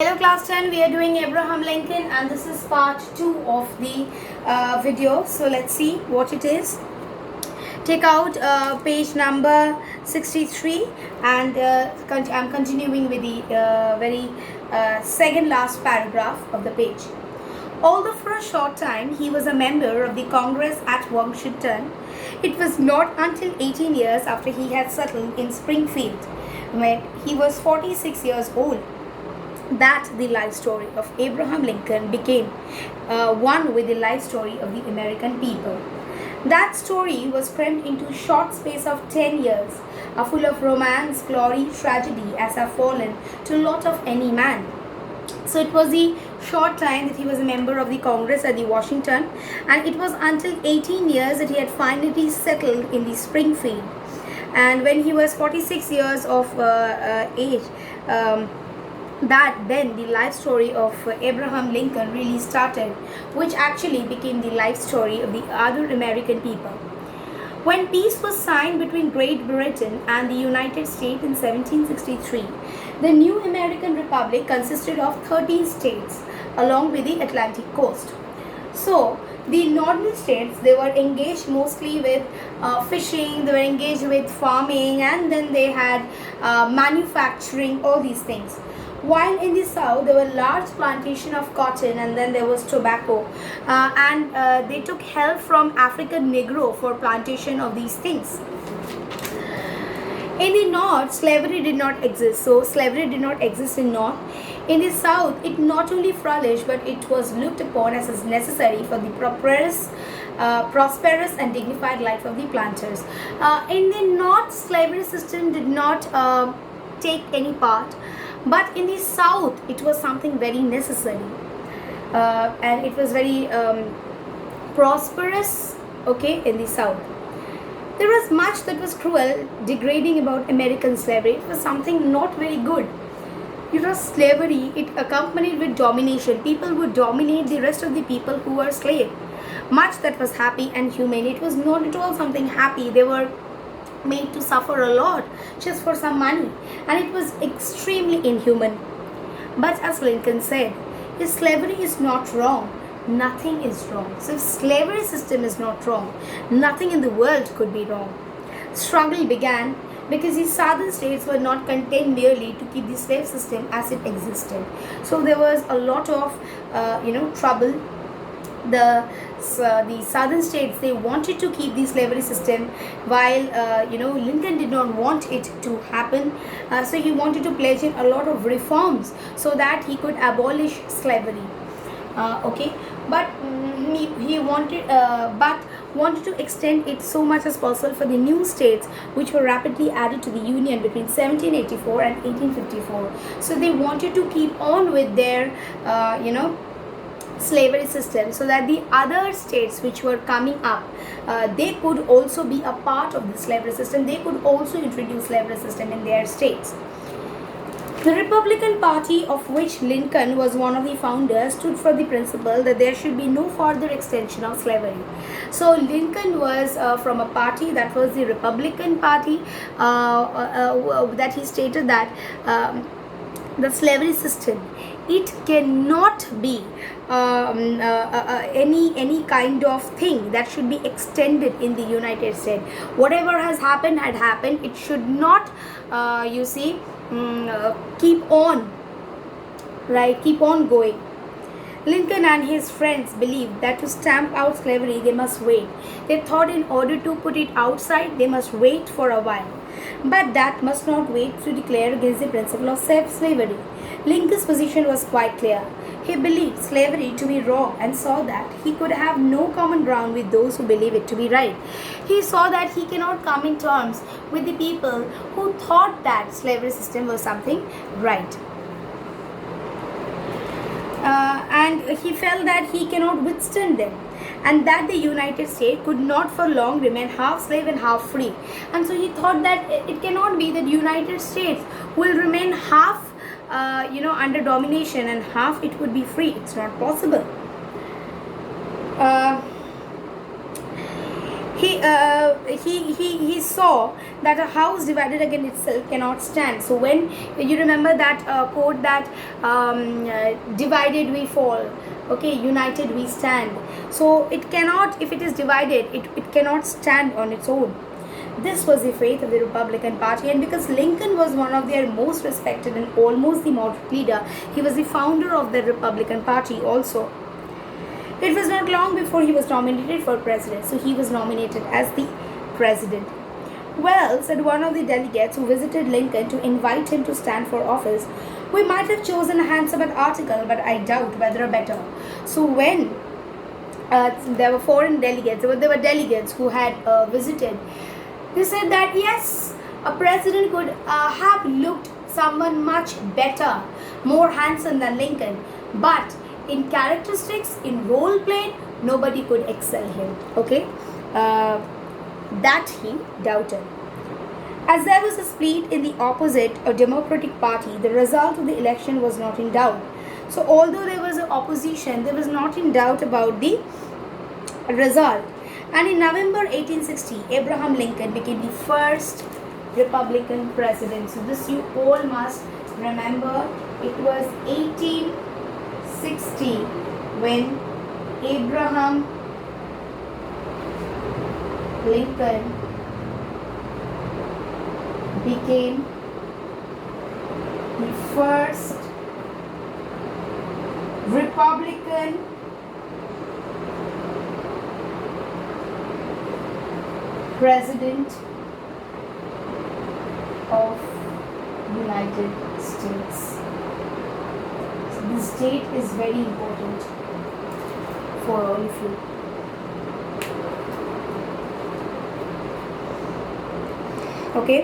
Hello class 10, we are doing Abraham Lincoln and this is part 2 of the video. So let's see what it is. Take out page number 63 and I'm continuing with the very second last paragraph of the page. Although for a short time he was a member of the Congress at Washington, it was not until 18 years after he had settled in Springfield, when he was 46 years old, that the life story of Abraham Lincoln became one with the life story of the American people. That story was crammed into a short space of 10 years, full of romance, glory, tragedy, as have fallen to lot of any man. So it was the short time that he was a member of the Congress at the Washington, and it was until 18 years that he had finally settled in the Springfield. And when he was 46 years of age, that then the life story of Abraham Lincoln really started, which actually became the life story of the other American people. When peace was signed between Great Britain and the United States in 1763, the new American Republic consisted of 13 states along with the Atlantic coast. So the northern states, they were engaged mostly with fishing, they were engaged with farming, and then they had manufacturing, all these things. While in the south there were large plantation of cotton, and then there was tobacco, and they took help from African Negro for plantation of these things. In the north, slavery did not exist, so slavery did not exist in north. In the south, it not only flourished, but it was looked upon as necessary for the prosperous and dignified life of the planters. In the north, slavery system did not take any part, but in the south it was something very necessary, and it was very prosperous, okay, in the south. There was much that was cruel, degrading about American slavery. It was something not very good. It was slavery, it accompanied with domination. People would dominate the rest of the people who were slaves. Much that was happy and humane. It was not at all something happy. They were made to suffer a lot just for some money, and it was extremely inhuman. But as Lincoln said, if slavery is not wrong, nothing is wrong. So if slavery system is not wrong, nothing in the world could be wrong. Struggle began because the southern states were not content merely to keep the slave system as it existed. So there was a lot of trouble. The southern states, they wanted to keep the slavery system, while Lincoln did not want it to happen. So he wanted to pledge in a lot of reforms so that he could abolish slavery. But he wanted to extend it so much as possible for the new states which were rapidly added to the Union between 1784 and 1854. So they wanted to keep on with their slavery system, so that the other states which were coming up, they could also be a part of the slavery system. They could also introduce slavery system in their states. The Republican Party, of which Lincoln was one of the founders, stood for the principle that there should be no further extension of slavery. So Lincoln was from a party that was the Republican Party, that he stated that the slavery system, it cannot be any kind of thing that should be extended in the United States. Whatever has happened had happened. It should not keep on going. Lincoln and his friends believed that to stamp out slavery, they must wait. They thought in order to put it outside, they must wait for a while. But that must not wait to declare against the principle of slavery. Lincoln's position was quite clear. He believed slavery to be wrong and saw that he could have no common ground with those who believe it to be right. He saw that he cannot come in terms with the people who thought that slavery system was something right. And he felt that he cannot withstand them, and that the United States could not for long remain half slave and half free. And so he thought that it cannot be that the United States will remain half under domination and half it would be free. It's not possible. he saw that a house divided against itself cannot stand. So when you remember that quote that divided we fall, okay, united we stand. So it cannot, if it is divided, it cannot stand on its own. This was the faith of the Republican Party, and because Lincoln was one of their most respected and almost the moderate leader, he was the founder of the Republican Party also. It was not long before he was nominated for president, so he was nominated as the president. Well, said one of the delegates who visited Lincoln to invite him to stand for office, we might have chosen a handsomer article, but I doubt whether a better. So when there were foreign delegates, there were delegates who had visited, they said that yes, a president could have looked someone much better, more handsome than Lincoln, but in characteristics, in role played, nobody could excel him. Okay, that he doubted. As there was a split in the opposite or Democratic Party, the result of the election was not in doubt. So although there was an opposition, there was not in doubt about the result. And in November 1860, Abraham Lincoln became the first Republican president. So this you all must remember. It was 1860 when Abraham Lincoln became the first Republican president of United States. So this date is very important for all of you. Okay,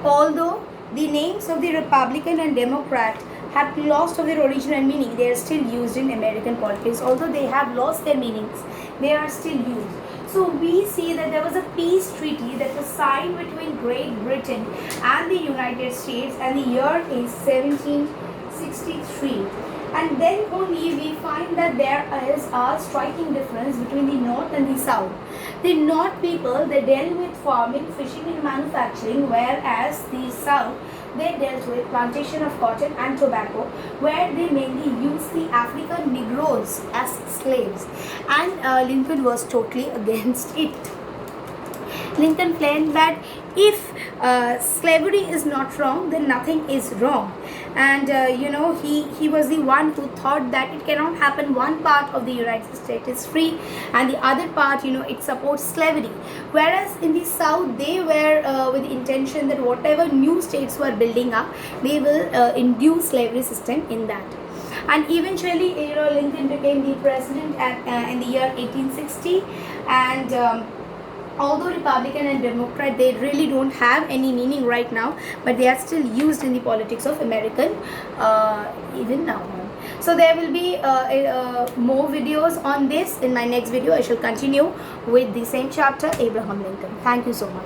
although the names of the Republican and Democrat have lost of their original meaning, they are still used in American politics. Although they have lost their meanings, they are still used. So we see that there was a peace treaty that was signed between Great Britain and the United States, and the year is 1763. And then only we find that there is a striking difference between the North and the South. The North people, they dealt with farming, fishing and manufacturing, whereas the South, they dealt with plantation of cotton and tobacco, where they mainly used the African Negroes as slaves. And Lincoln was totally against it. Lincoln claimed that if slavery is not wrong, then nothing is wrong. And he was the one who thought that it cannot happen. One part of the United States is free and the other part, it supports slavery. Whereas in the South, they were with the intention that whatever new states were building up, they will induce slavery system in that. And eventually, Lincoln became the president in the year 1860. And although Republican and Democrat, they really don't have any meaning right now, but they are still used in the politics of American even now. So there will be more videos on this in my next video. I shall continue with the same chapter, Abraham Lincoln. Thank you so much.